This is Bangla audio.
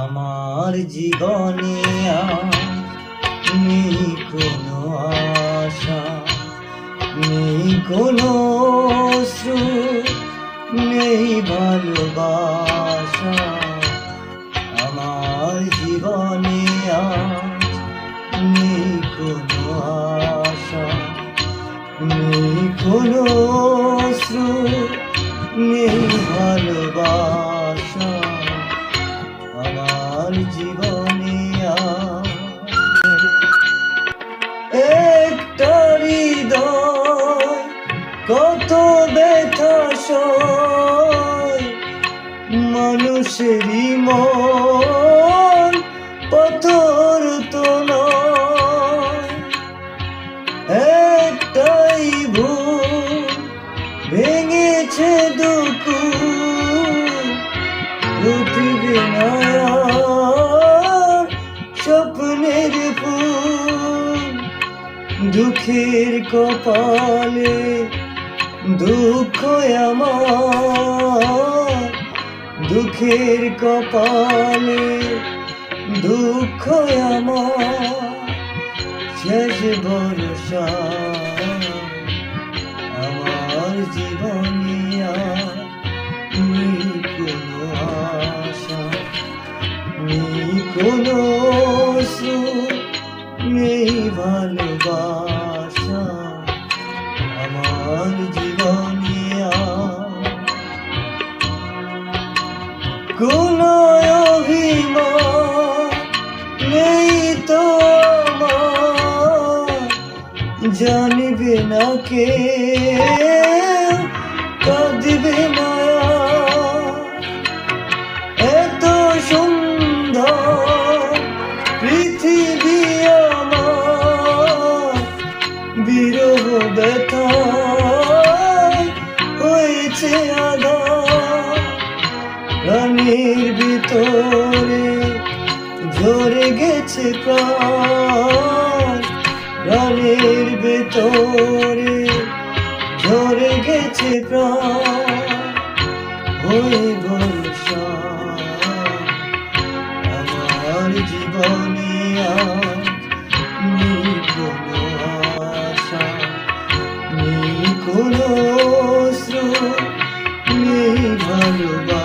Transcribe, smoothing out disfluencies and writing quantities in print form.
আমার জীবনে নেই কোনো আশা, নেই কোনো সুখ, নেই ভালোবাসা। আমার জীবনে নেই কোনো আশা, নেই কোনো সুখ, নেই ভালোবাসা। আমার জীবনে একটা হৃদয় কত ব্যথা সয়, মানুষেরই মন পাথর তো নয়। একটাই ভুল ভেঙেছে দুকু, উঠবে না স্বপ্নের ফুল। দুঃখের কপালে দুঃখ আমার, দুঃখের কপালে দুঃখ আমার। শেষ ভরসা আমার জীবনে নেই কোনো আশা, নেই কোনো সুখ, নেই ভালোবাসা। আমার জীবনে কোনো অভিমান নেই তো আমার, জানবে না কে কাঁদবে না। এত সুন্দর পৃথিবী আমার, বিরহ ব্যথায় হয়েছে আঁধার। প্রাণের ভিতরে ঝরে গেছে প্রাণ, প্রাণের ভিতরে ঝরে গেছে প্রাণ। হয়ে ভরসা আমার জীবনে নেই কোনো আশা, নেই কোনো সুখ, নেই ভালোবাসা।